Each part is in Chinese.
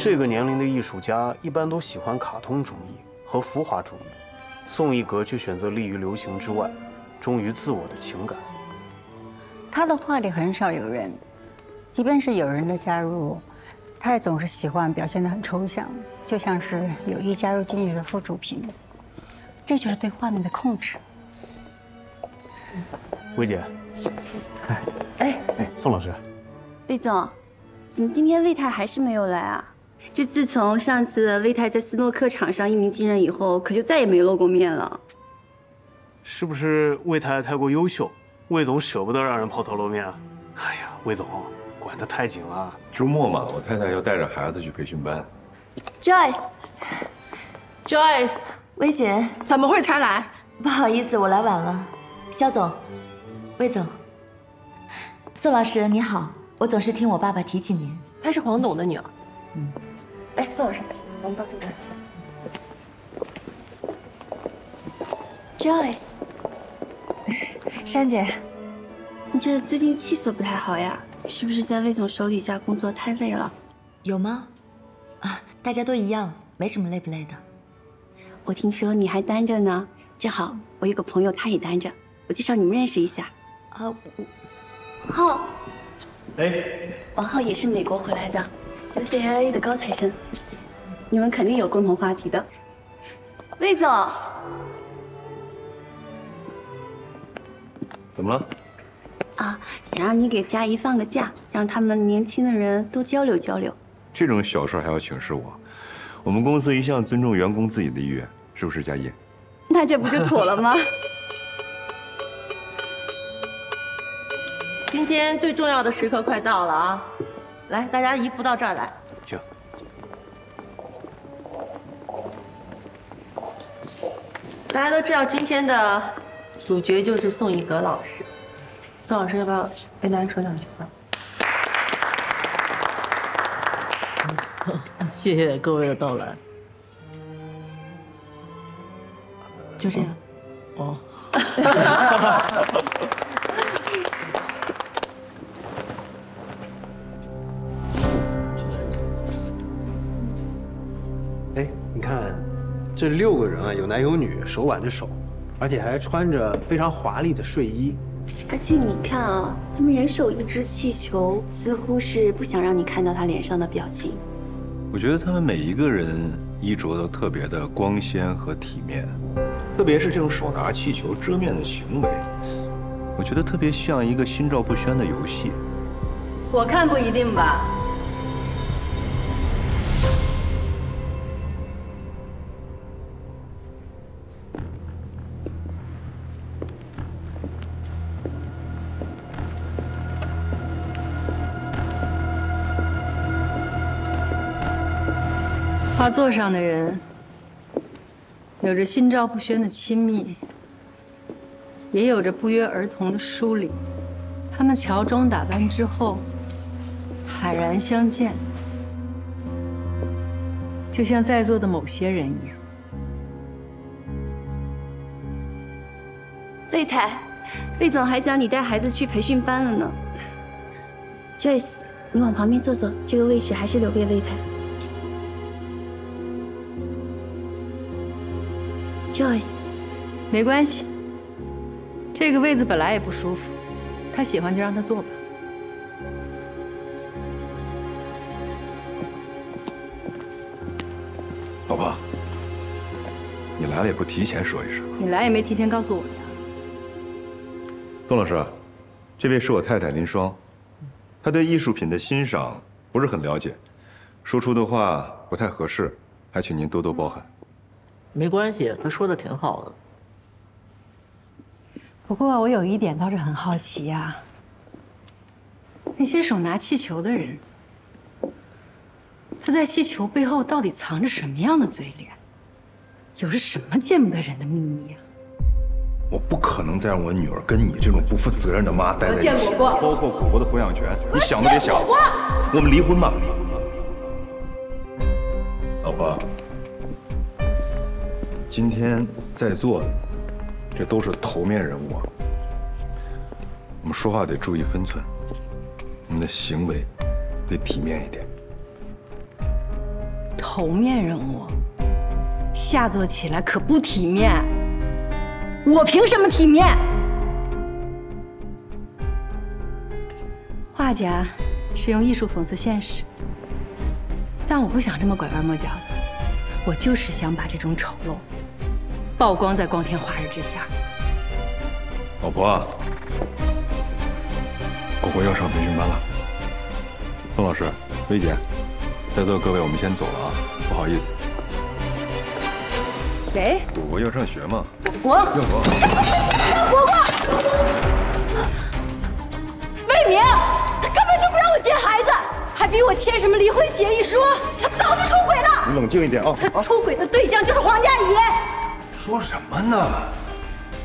这个年龄的艺术家一般都喜欢卡通主义和浮华主义，宋一格却选择立于流行之外，忠于自我的情感。他的画里很少有人，即便是有人的加入，他也总是喜欢表现得很抽象，就像是有意加入进去的附属品。这就是对画面的控制。薇姐，哎，宋老师，魏总，怎么今天魏太还是没有来啊？这自从上次魏太在斯诺克场上一鸣惊人以后，可就再也没露过面了。是不是魏太太过优秀，魏总舍不得让人抛头露面啊？哎呀，魏总管得太紧了。周末嘛，我太太要带着孩子去培训班。Joyce， 薇姐，怎么会才来？不好意思，我来晚了。肖总，魏总，宋老师你好，我总是听我爸爸提起您。她是黄董的女儿。哎，宋老师，我们到这边。Joyce， 珊姐，你这最近气色不太好呀？是不是在魏总手底下工作太累了？有吗？啊，大家都一样，没什么累不累的。我听说你还单着呢，正好我有个朋友他也单着，我介绍你们认识一下。啊，浩，王浩也是美国回来的，UCLA 的高材生，你们肯定有共同话题的。魏总，怎么了？啊，想让你给佳怡放个假，让他们年轻的人多交流交流。这种小事还要请示我？我们公司一向尊重员工自己的意愿，是不是，佳怡？那这不就妥了吗？今天最重要的时刻快到了啊！来，大家移步到这儿来。请。大家都知道今天的主角就是宋一格老师。宋老师要不要跟大家说两句话？谢谢各位的到来。就这样。哦。哎，你看，这6个人啊，有男有女，手挽着手，而且还穿着非常华丽的睡衣。而且你看啊，他们人手一只气球，似乎是不想让你看到他脸上的表情。我觉得他们每一个人衣着都特别的光鲜和体面，特别是这种手拿气球遮面的行为，我觉得特别像一个心照不宣的游戏。我看不一定吧。画作上的人有着心照不宣的亲密，也有着不约而同的疏离。他们乔装打扮之后，坦然相见，就像在座的某些人一样。魏太，魏总还讲你带孩子去培训班了呢。Joyce， 你往旁边坐坐，这个位置还是留给魏太。Joyce， 没关系，这个位子本来也不舒服，他喜欢就让他坐吧。老婆，你来了也不提前说一声。你来也没提前告诉我呀。宋老师，这位是我太太林双，她对艺术品的欣赏不是很了解，说出的话不太合适，还请您多多包涵。没关系，他说的挺好的。不过我有一点倒是很好奇呀，那些手拿气球的人，他在气球背后到底藏着什么样的嘴脸？有着什么见不得人的秘密啊？我不可能再让我女儿跟你这种不负责任的妈待在一起，包括果果的抚养权，你想都别想。我们离婚吧，老婆。今天在座的，这都是头面人物啊。我们说话得注意分寸，我们的行为得体面一点。头面人物，下作起来可不体面。我凭什么体面？画家是用艺术讽刺现实，但我不想这么拐弯抹角的，我就是想把这种丑陋曝光在光天化日之下。老婆，果果要上培训班了。宋老师、薇姐，在座各位，我们先走了啊，不好意思。谁？果果要上学嘛？果果，果果，魏明，他根本就不让我见孩子，还逼我签什么离婚协议书，他早就出轨了。你冷静一点啊！他出轨的对象就是黄佳怡。说什么呢？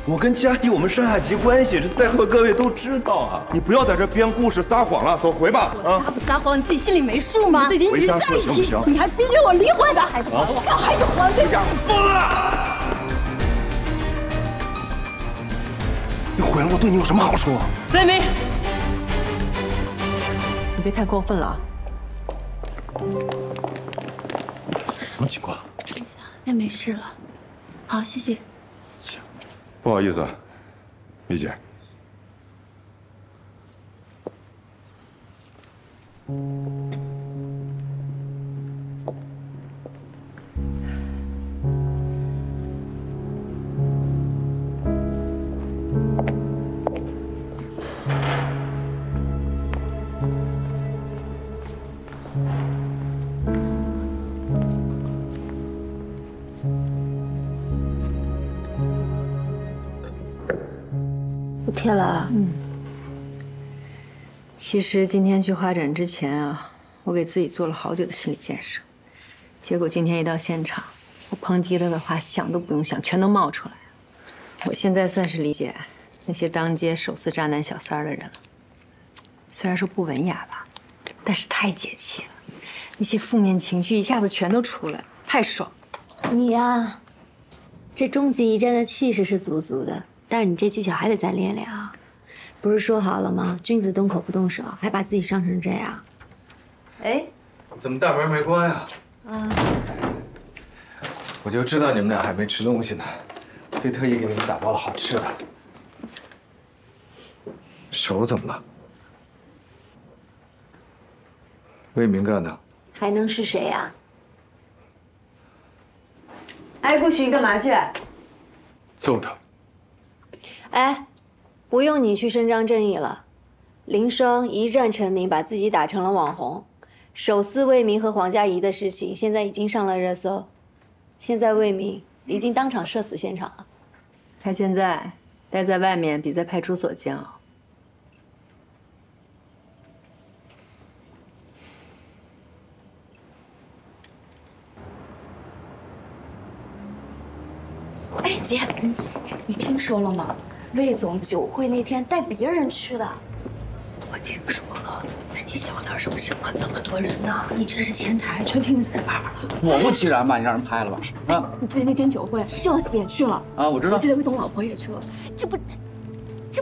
我跟佳怡我们上下级关系，这在座各位都知道啊！你不要在这编故事撒谎了，走回吧。啊！撒不撒谎你自己心里没数吗？最近一直在一起，行你还逼着我离婚，把孩子还我，让孩子还给我。疯了！你毁了我，对你有什么好处？魏明，你别太过分了啊！什么情况？哎，没事了。好，谢谢。行，不好意思，薇姐。我贴了。其实今天去画展之前啊，我给自己做了好久的心理建设，结果今天一到现场，我抨击他的话想都不用想，全都冒出来了。我现在算是理解那些当街手撕渣男小三的人了。虽然说不文雅吧，但是太解气了，那些负面情绪一下子全都出来了，太爽。你呀，这终极一战的气势是足足的。但是你这技巧还得再练练啊！不是说好了吗？君子动口不动手，还把自己伤成这样。哎，怎么大门没关呀？我就知道你们俩还没吃东西呢，所以特意给你们打包了好吃的。手怎么了？魏明干的。还能是谁呀？哎，顾许，你干嘛去？揍他。哎，不用你去伸张正义了。林双一战成名，把自己打成了网红。手撕魏明和黄佳怡的事情，现在已经上了热搜。现在魏明已经当场社死现场了。他现在待在外面比在派出所煎熬。哎，姐，你听说了吗？魏总酒会那天带别人去的。我听说了，那你小点声，行吗？这么多人呢，你这是前台，全听你在这叭叭了。果不其然吧，你让人拍了吧？啊！你记得那天酒会，Joss 也去了啊，我知道。我记得魏总老婆也去了，这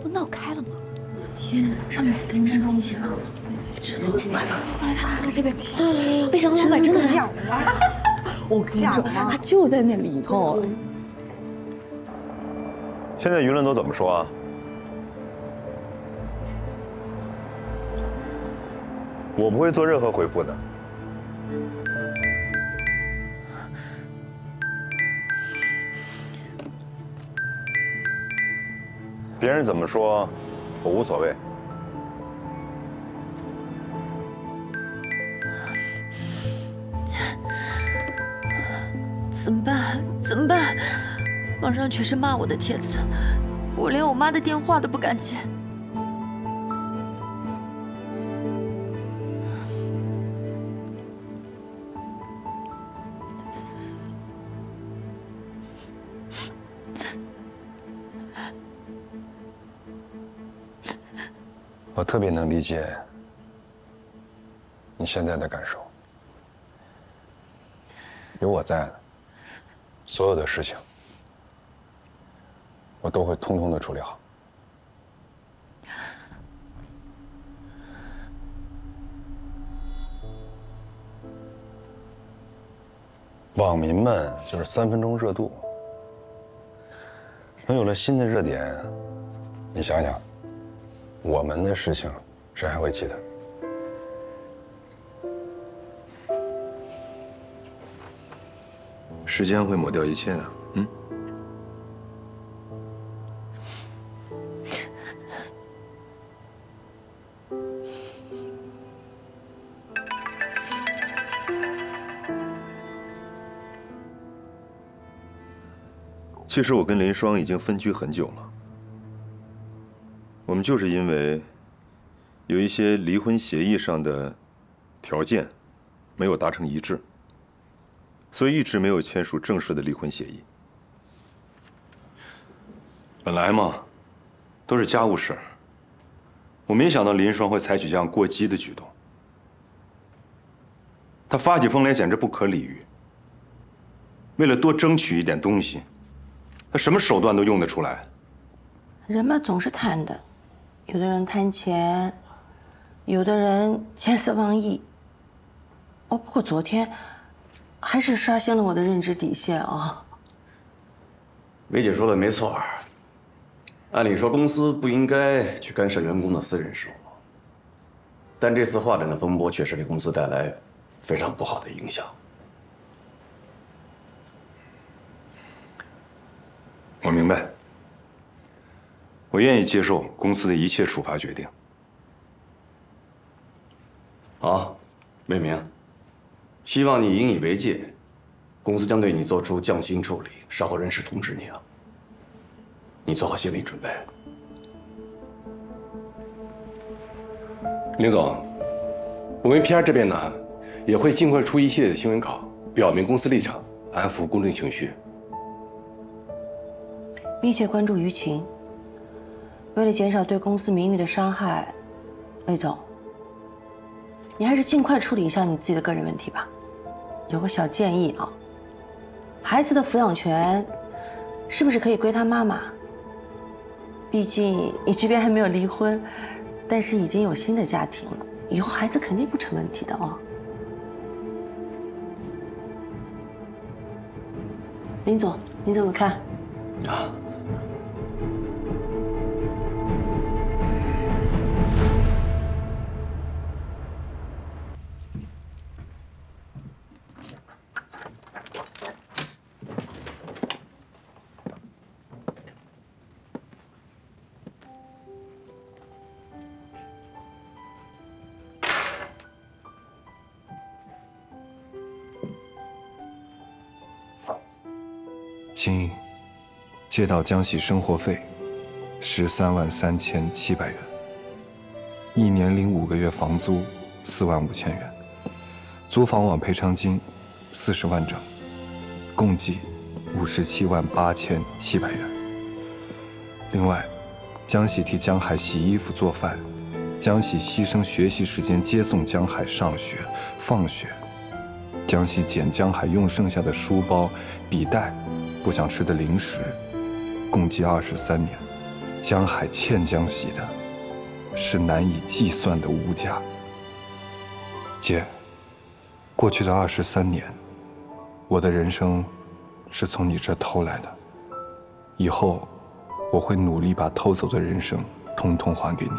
不闹开了吗？天，上面是跟着一起了。快这边，没想到老板真的很讲我跟你说，他就在那里头。现在舆论都怎么说啊？我不会做任何回复的。别人怎么说，我无所谓。怎么办？怎么办？网上全是骂我的帖子，我连我妈的电话都不敢接。我特别能理解你现在的感受。有我在，所有的事情我都会通通的处理好。网民们就是3分钟热度，等有了新的热点，你想想，我们的事情谁还会记得？时间会抹掉一切的，其实我跟林双已经分居很久了，我们就是因为有一些离婚协议上的条件没有达成一致，所以一直没有签署正式的离婚协议。本来嘛，都是家务事，我没想到林双会采取这样过激的举动。他发起疯来简直不可理喻，为了多争取一点东西。 他什么手段都用得出来。人嘛，总是贪的，有的人贪钱，有的人见色忘义。哦，不过昨天还是刷新了我的认知底线啊。梅姐说的没错，按理说公司不应该去干涉员工的私人事务，但这次画展的风波确实给公司带来非常不好的影响。 我明白，我愿意接受公司的一切处罚决定。好，魏明，希望你引以为戒，公司将对你做出降薪处理，稍后人事通知你啊。你做好心理准备。林总，我们 PR 这边呢，也会尽快出一系列的新闻稿，表明公司立场，安抚公众情绪。 密切关注舆情，为了减少对公司名誉的伤害，魏总，你还是尽快处理一下你自己的个人问题吧。有个小建议啊，孩子的抚养权是不是可以归他妈妈？毕竟你这边还没有离婚，但是已经有新的家庭了，以后孩子肯定不成问题的哦。林总，你怎么看？啊。 请借到江喜生活费133700元，1年领5个月房租45000元，租房网赔偿金40万整，共计578700元。另外，江喜替江海洗衣服做饭，江喜牺牲学习时间接送江海上学、放学，江喜捡江海用剩下的书包、笔袋。 不想吃的零食，共计23年，江海欠江喜的是难以计算的无价。姐，过去的23年，我的人生是从你这偷来的，以后我会努力把偷走的人生统统还给你。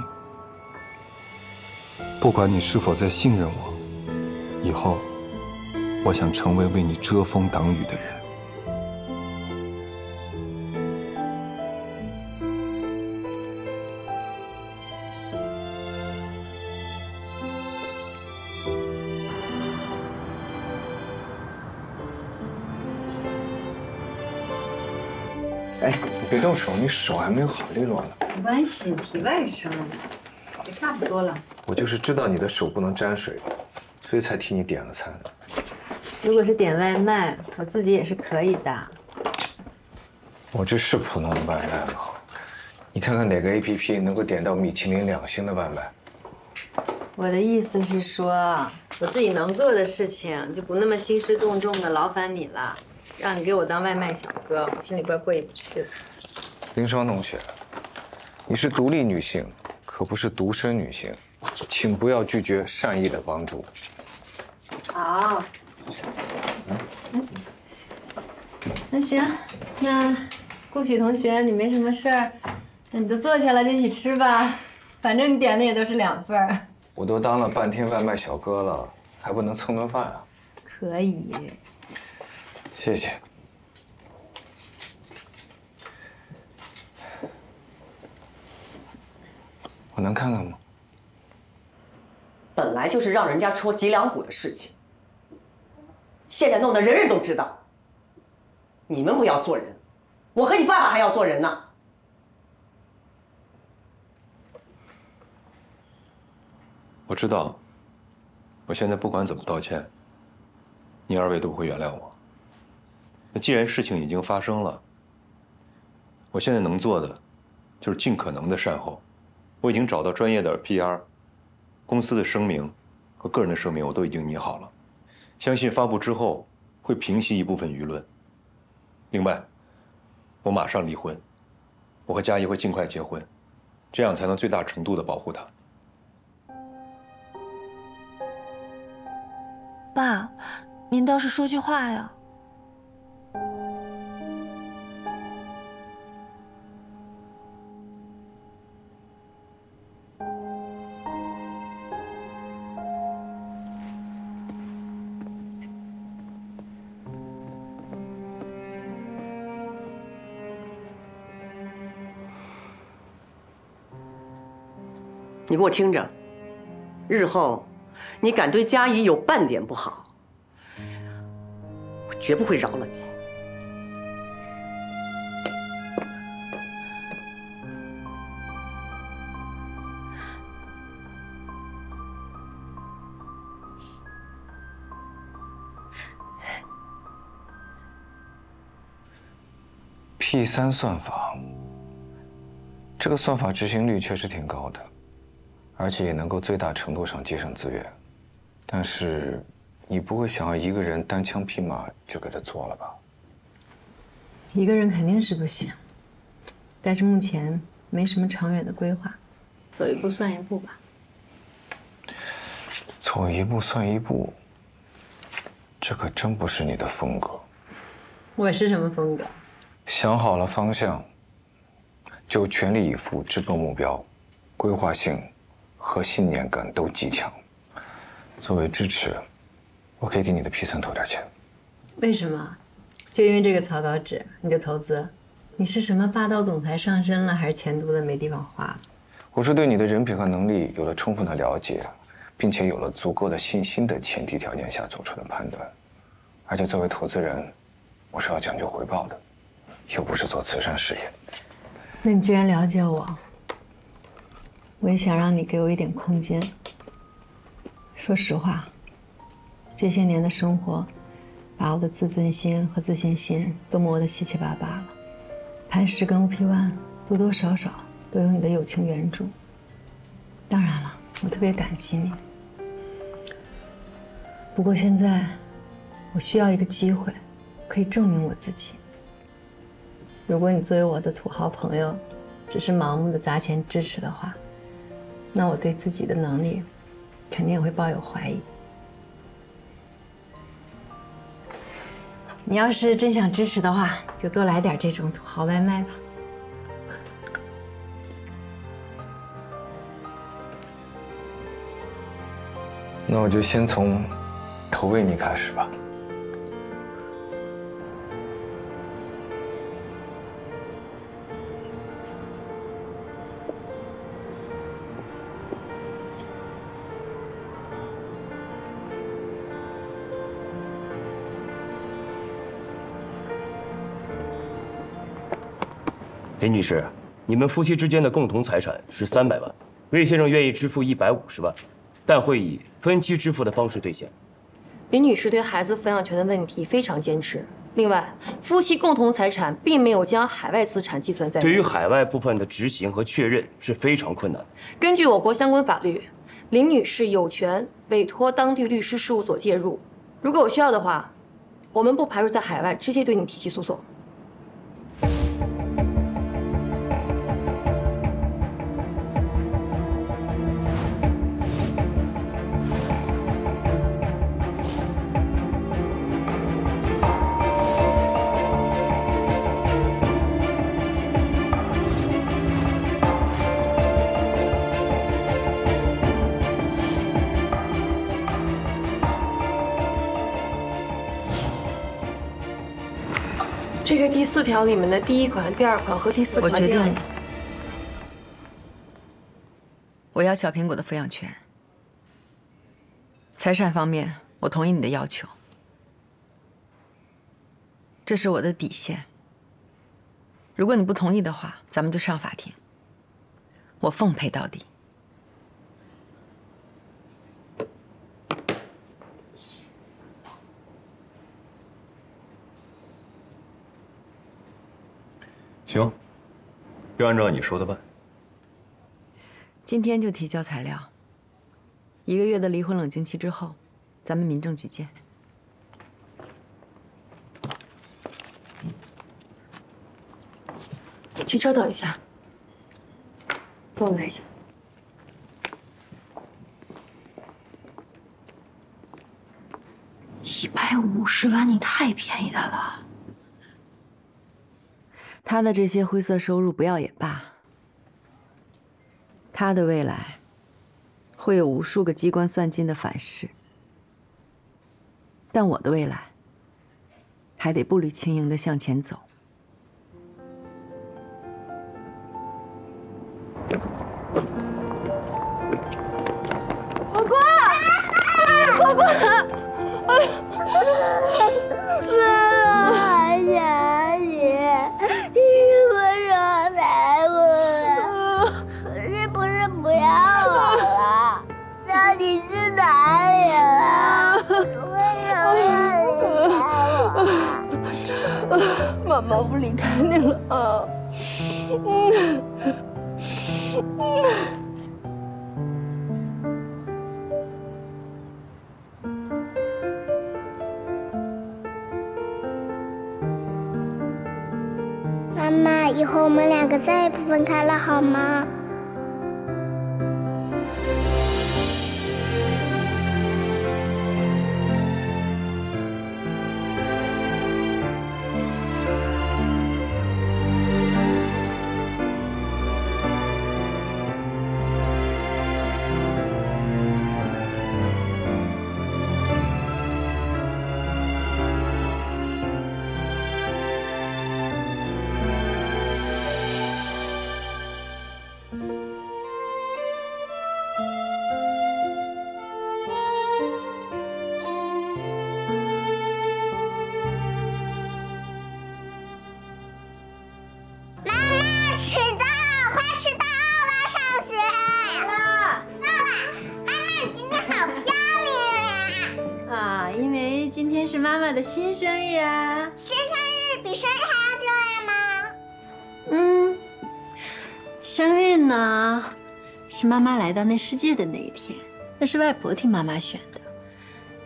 不管你是否再信任我，以后我想成为为你遮风挡雨的人。 哎，你别动手，你手还没有好利落呢。没关系，皮外伤，也差不多了。我就是知道你的手不能沾水，所以才替你点了餐。如果是点外卖，我自己也是可以的。我这是普通的外卖吗？你看看哪个 APP 能够点到米其林2星的外卖？我的意思是说，我自己能做的事情就不那么兴师动众的劳烦你了。 让你给我当外卖小哥，我心里怪过意不去的。林双同学，你是独立女性，可不是独身女性，请不要拒绝善意的帮助。好。那行，那顾许同学，你没什么事儿，那你都坐下了，就一起吃吧。反正你点的也都是2份儿。我都当了半天外卖小哥了，还不能蹭顿饭啊？可以。谢谢。我能看看吗？本来就是让人家戳脊梁骨的事情，现在弄得人人都知道。你们不要做人，我和你爸爸还要做人呢。我知道，我现在不管怎么道歉，你2位都不会原谅我。那既然事情已经发生了，我现在能做的就是尽可能的善后。我已经找到专业的 PR， 公司的声明和个人的声明我都已经拟好了，相信发布之后会平息一部分舆论。另外，我马上离婚，我和佳怡会尽快结婚，这样才能最大程度的保护她。爸，您倒是说句话呀！你给我听着，日后你敢对佳怡有半点不好，我绝不会饶了你。P3算法，这个算法执行率确实挺高的，而且也能够最大程度上节省资源。但是，你不会想要一个人单枪匹马就给他做了吧？一个人肯定是不行，但是目前没什么长远的规划，走一步算一步吧。走一步算一步，这可真不是你的风格。我是什么风格？想好了方向，就全力以赴直奔目标，规划性和信念感都极强。作为支持，我可以给你的P3投点钱。为什么？就因为这个草稿纸你就投资？你是什么霸道总裁上身了，还是钱多的没地方花了？我是对你的人品和能力有了充分的了解，并且有了足够的信心的前提条件下做出的判断。而且作为投资人，我是要讲究回报的，又不是做慈善事业。那你既然了解我，我也想让你给我一点空间。说实话，这些年的生活，把我的自尊心和自信心都磨得七七八八了。磐石跟 OP1多多少少都有你的友情援助。当然了，我特别感激你。不过现在，我需要一个机会，可以证明我自己。如果你作为我的土豪朋友，只是盲目的砸钱支持的话，那我对自己的能力肯定也会抱有怀疑。你要是真想支持的话，就多来点这种土豪外卖吧。那我就先从投喂你开始吧。林女士，你们夫妻之间的共同财产是300万，魏先生愿意支付150万，但会以分期支付的方式兑现。林女士对孩子抚养权的问题非常坚持。另外，夫妻共同财产并没有将海外资产计算在内。对于海外部分的执行和确认是非常困难。根据我国相关法律，林女士有权委托当地律师事务所介入。如果有需要的话，我们不排除在海外直接对你提起诉讼。第4条里面的第1款、第2款和第4款。我决定了，我要小苹果的抚养权。财产方面，我同意你的要求，这是我的底线。如果你不同意的话，咱们就上法庭，我奉陪到底。 行，就按照你说的办。今天就提交材料。1个月的离婚冷静期之后，咱们民政局见。请稍等一下，跟我来一下。150万，你太便宜他了。 他的这些灰色收入不要也罢，他的未来会有无数个机关算尽的反噬，但我的未来还得步履轻盈地向前走。果果，果果，我想你。 不要我了，那你去哪里了？为什么离开我？妈妈不离开你了。妈妈，以后我们2个再也不分开了，好吗？ 今天是妈妈的新生日啊！新生日比生日还要重要吗？生日呢，是妈妈来到那世界的那一天，那是外婆替妈妈选的。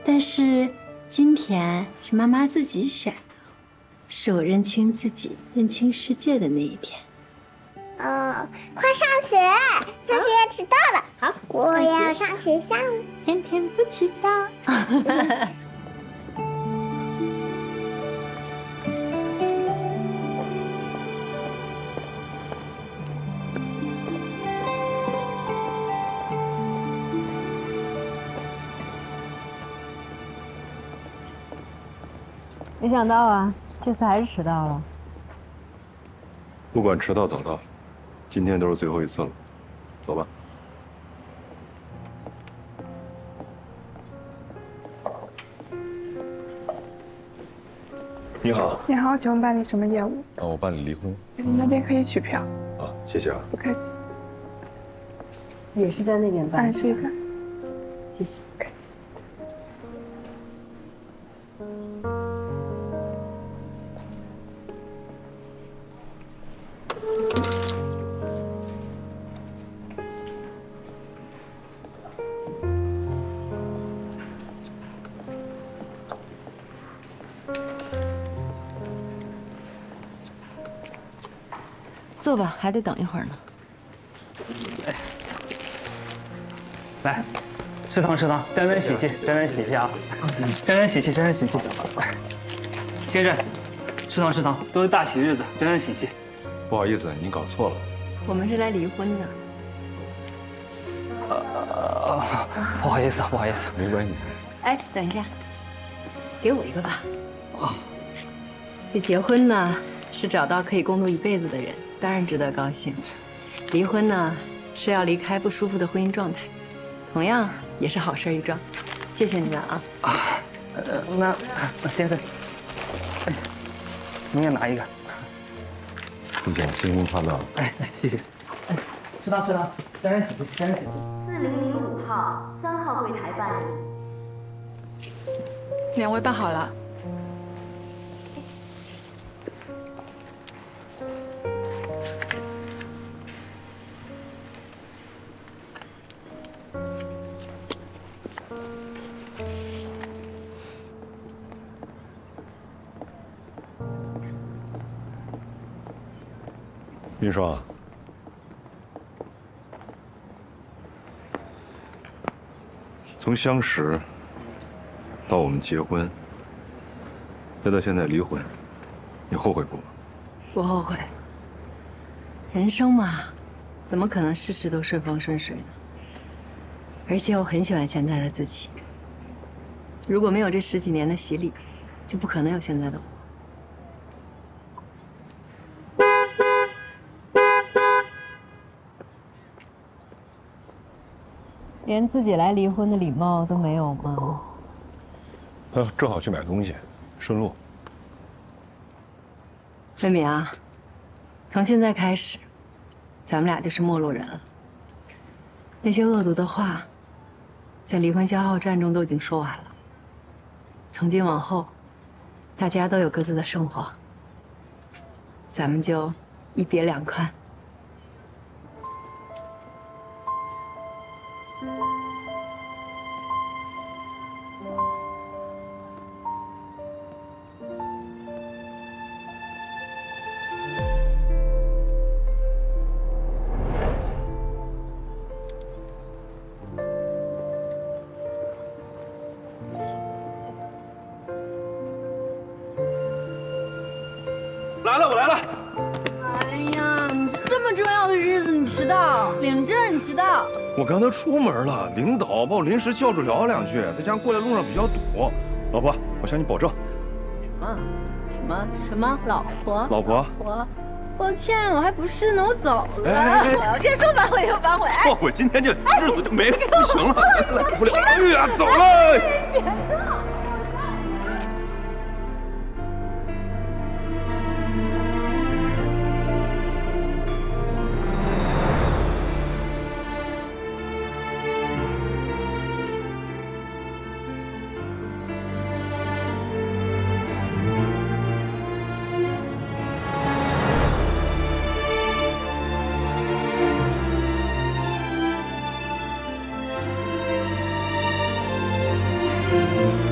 但是今天是妈妈自己选的，是我认清自己、认清世界的那一天。快上学，上学要迟到了。好，我要上学校，天天不迟到。没想到啊，这次还是迟到了。不管迟到早到，今天都是最后一次了，走吧。你好。你好，请问办理什么业务？我办理离婚。你那边可以取票。谢谢啊。不客气。也是在那边办。是的。谢谢。坐吧，还得等一会儿呢。来，食堂，沾沾喜气，沾沾喜气啊！沾沾喜气，沾沾喜气。先生，食堂，都是大喜日子，沾沾喜气。不好意思，您搞错了。我们是来离婚的。不好意思，没关系。哎，等一下，给我一个吧。这结婚呢，是找到可以共度一辈子的人，当然值得高兴。离婚呢，是要离开不舒服的婚姻状态，同样也是好事一桩。谢谢你们啊！那先生，你也拿一个。李总，新婚快乐！哎，谢谢。哎，食堂，沾沾喜气，沾沾喜气。4005号3号柜台办理。2位办好了。云双，从相识到我们结婚，再到现在离婚，你后悔不？不后悔。人生嘛，怎么可能事事都顺风顺水呢？而且我很喜欢现在的自己。如果没有这10几年的洗礼，就不可能有现在的我。连自己来离婚的礼貌都没有吗？正好去买东西，顺路。妹妹啊，从现在开始，咱们俩就是陌路人了。那些恶毒的话，在离婚消耗战中都已经说完了。从今往后，大家都有各自的生活，咱们就一别两宽。来了，我来了。哎呀，你这么重要的日子你迟到，领证你迟到。我刚才出门了，领导把我临时叫住聊了2句，再加上过来路上比较堵。老婆，我向你保证。什么？老婆？老婆。抱歉，我还不是呢，我走了。我今天说反悔就反悔。后悔今天这日子就没了，不行了，来不了了，走了。别动！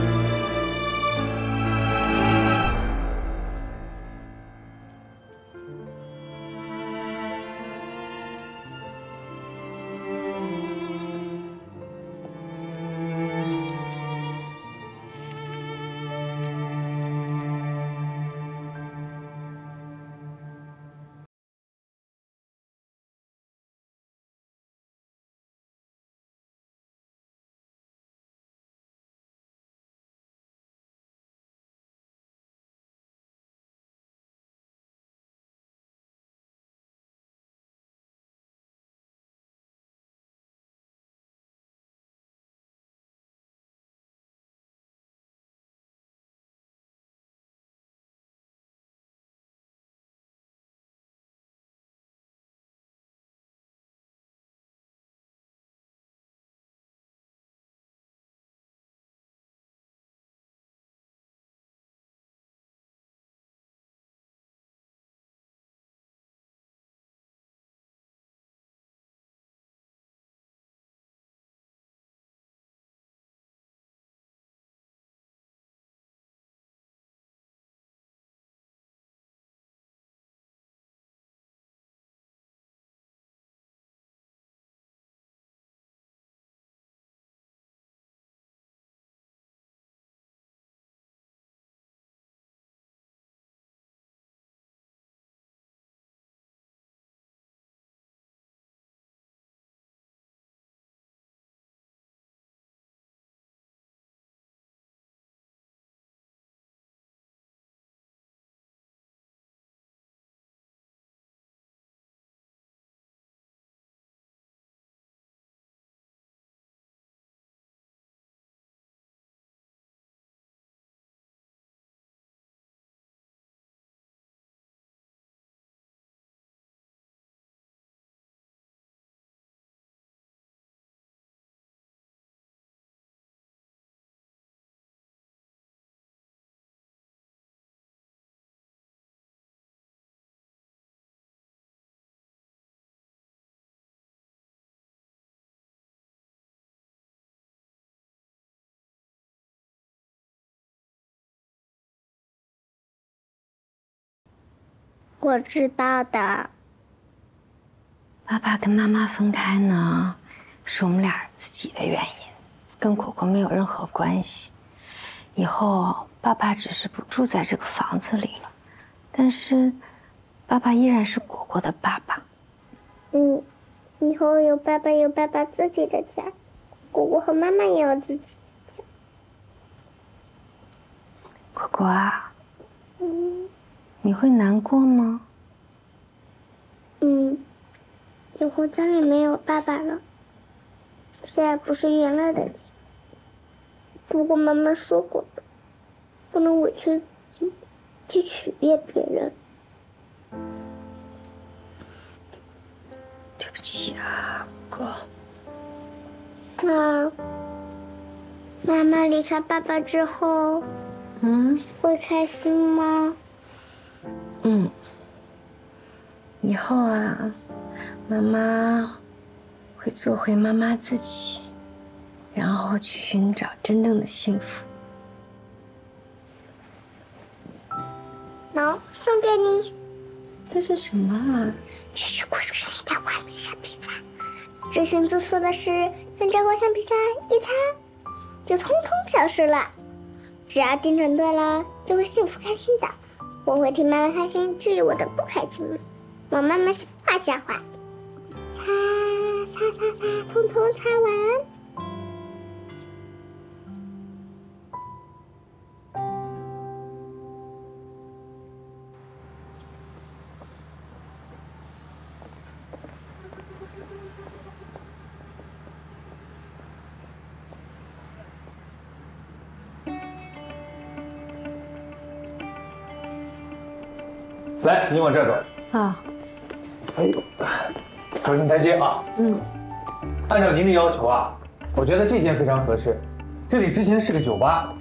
我知道的。爸爸跟妈妈分开呢，是我们俩自己的原因，跟果果没有任何关系。以后爸爸只是不住在这个房子里了，但是爸爸依然是果果的爸爸。以后有爸爸自己的家，果果和妈妈也有自己的家。果果啊，你会难过吗？以后家里没有爸爸了，现在不是原来的家。不过妈妈说过的，不能委屈自己去取悦别人。对不起啊，果果。那妈妈离开爸爸之后，会开心吗？以后啊，妈妈会做回妈妈自己，然后去寻找真正的幸福。喏，送给你。这是什么啊？这是故事里的完美橡皮擦。之前做错的事，用这块橡皮擦一擦，就通通消失了。只要订正对了，就会幸福开心的。我会替妈妈开心，治愈我的不开心。我妈妈瞎话，擦，通通擦完。来，你往这儿走。好。哎呦，走进台阶啊。按照您的要求啊，我觉得这间非常合适。这里之前是个酒吧，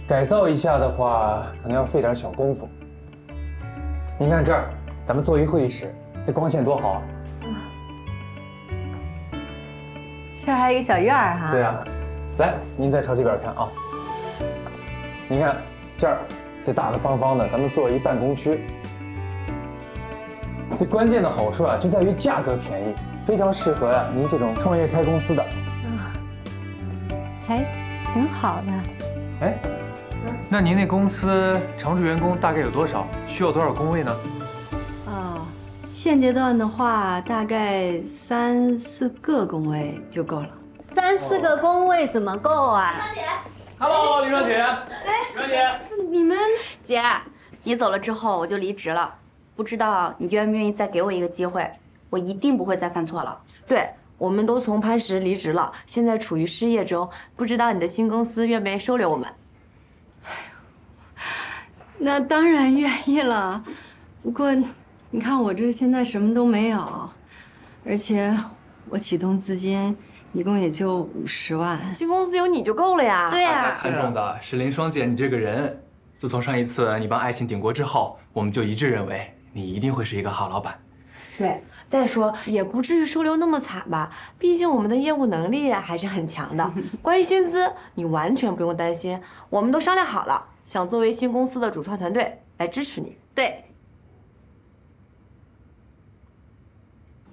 改造一下的话，可能要费点小功夫。您看这儿，咱们做一会议室，这光线多好啊！这儿还有一个小院儿哈。对呀，来，您再朝这边看啊。您看这儿，这大大方方的，咱们做一办公区。最关键的好处啊，就在于价格便宜，非常适合呀您这种创业开公司的。还挺好的。哎，那您那公司常驻员工大概有多少？需要多少工位呢？现阶段的话，大概3、4个工位就够了。3、4个工位怎么够啊？李双姐 ，Hello， 李双姐，李双姐，你们姐，你走了之后我就离职了，不知道你愿不愿意再给我一个机会？我一定不会再犯错了。对，我们都从磐石离职了，现在处于失业中，不知道你的新公司愿不愿意收留我们？那当然愿意了，不过你看我这现在什么都没有，而且我启动资金一共也就50万。新公司有你就够了呀。对呀。大家看中的是林双姐你这个人。自从上一次你帮爱情顶锅之后，我们就一致认为你一定会是一个好老板。对，再说也不至于收留那么惨吧，毕竟我们的业务能力还是很强的。关于薪资，你完全不用担心，我们都商量好了，想作为新公司的主创团队来支持你。对。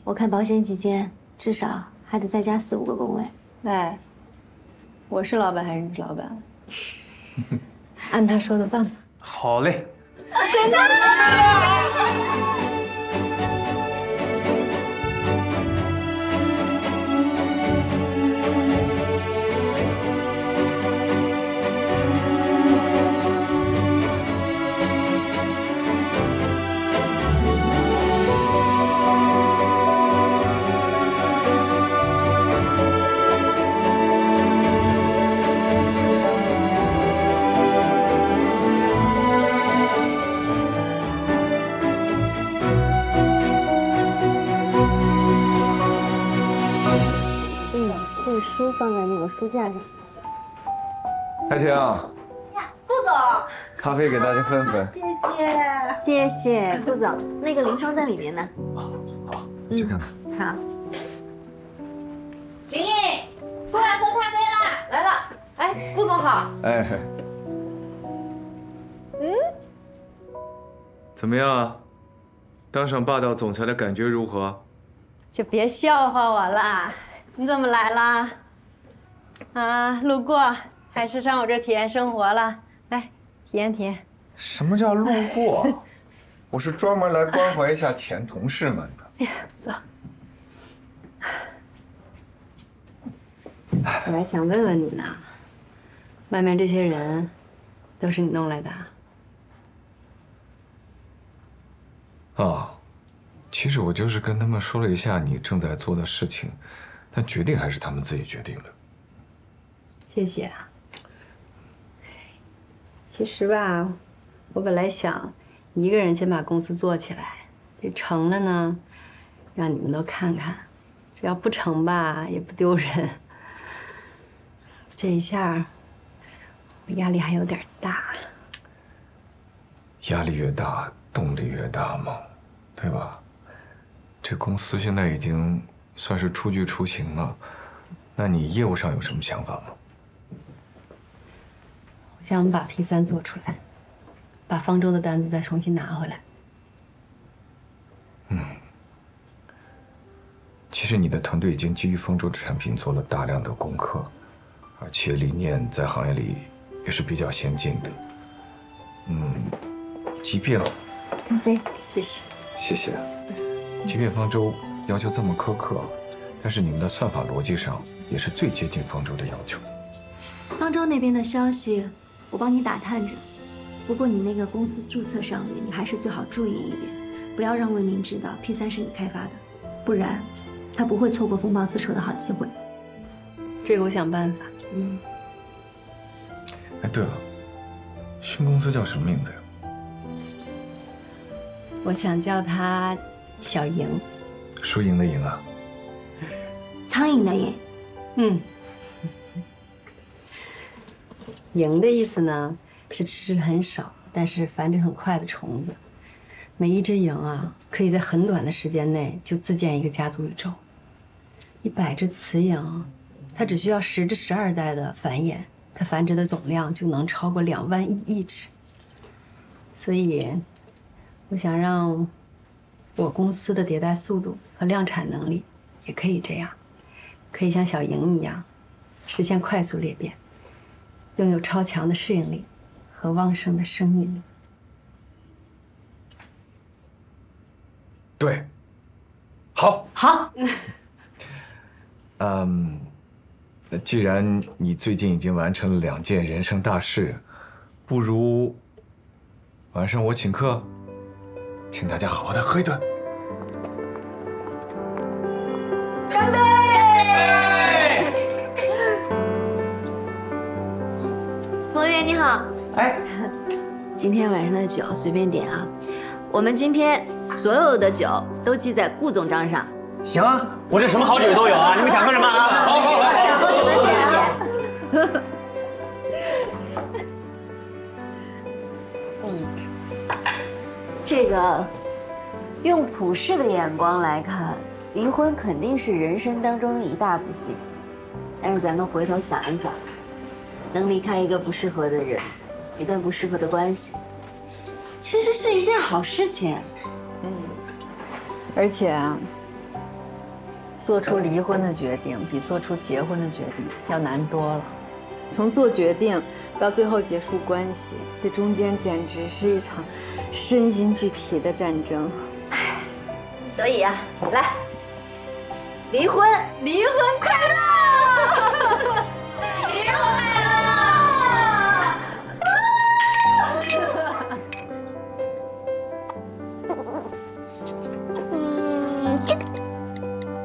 我看保险起见，至少还得再加4、5个工位。哎，我是老板还是你是老板？按他说的办吧。好嘞。真的。书放在那个书架上。爱情，顾总，咖啡给大家分分。谢谢顾总，那个林双在里面呢。好，去看看。好。林毅，出来喝咖啡啦！来了。哎，顾总好。哎。怎么样？当上霸道总裁的感觉如何？就别笑话我了。你怎么来了？啊，路过还是上我这体验生活了？来，体验体验。什么叫路过？我是专门来关怀一下前同事们的。哎呀，走。我还想问问你呢，外面这些人都是你弄来的？啊，其实我就是跟他们说了一下你正在做的事情，但决定还是他们自己决定的。谢谢啊。其实吧，我本来想一个人先把公司做起来，这成了呢，让你们都看看；只要不成吧，也不丢人。这一下，我压力还有点大。压力越大，动力越大嘛，对吧？这公司现在已经算是初具雏形了，那你业务上有什么想法吗？我想把 P3做出来，把方舟的单子再重新拿回来。其实你的团队已经基于方舟的产品做了大量的功课，而且理念在行业里也是比较先进的。即便谢谢。谢谢。即便方舟要求这么苛刻，但是你们的算法逻辑上也是最接近方舟的要求。方舟那边的消息，我帮你打探着。不过你那个公司注册上面，你还是最好注意一点，不要让魏明知道 P3是你开发的，不然他不会错过风暴丝绸的好机会。这个我想办法。哎，对了，新公司叫什么名字呀？我想叫它小莹。输赢的赢啊？苍蝇的蝇。蝇的意思呢，是吃很少，但是繁殖很快的虫子。每一只蝇啊，可以在很短的时间内就自建一个家族宇宙。100只雌蝇，它只需要10至12代的繁衍，它繁殖的总量就能超过2万亿只。所以，我想让我公司的迭代速度和量产能力也可以这样，可以像小蝇一样，实现快速裂变，拥有超强的适应力和旺盛的生命力。对，好。那既然你最近已经完成了2件人生大事，不如晚上我请客，请大家好好的喝一顿。干杯！服务员你好。哎，今天晚上的酒随便点啊，我们今天所有的酒都记在顾总账上。行啊，我这什么好酒都有啊，你们想喝什么啊？好，想喝什么点啊？这个用普世的眼光来看，离婚肯定是人生当中一大不幸。但是咱们回头想一想，能离开一个不适合的人，一段不适合的关系，其实是一件好事情。而且啊，做出离婚的决定比做出结婚的决定要难多了。从做决定到最后结束关系，这中间简直是一场身心俱疲的战争。所以啊，来，离婚快乐！离婚快乐！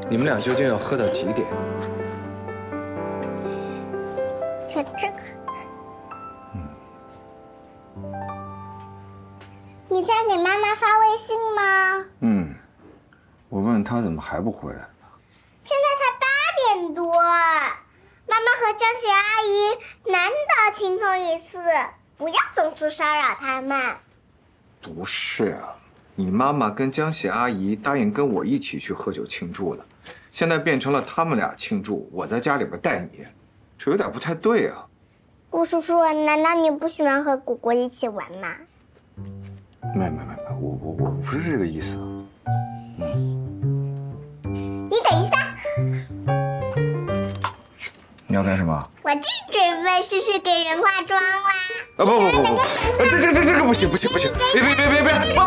你们俩究竟要喝到几点？就这个。你在给妈妈发微信吗？我问他怎么还不回来。现在才8点多，妈妈和江姐阿姨难得轻松一次，不要总是骚扰他们。不是啊，你妈妈跟江喜阿姨答应跟我一起去喝酒庆祝了，现在变成了他们俩庆祝，我在家里边带你，这有点不太对啊。顾叔叔，难道你不喜欢和果果一起玩吗？没，我不是这个意思。你等一下，你要干什么？我正准备试试给人化妆啦。啊不，这个不行，别，不，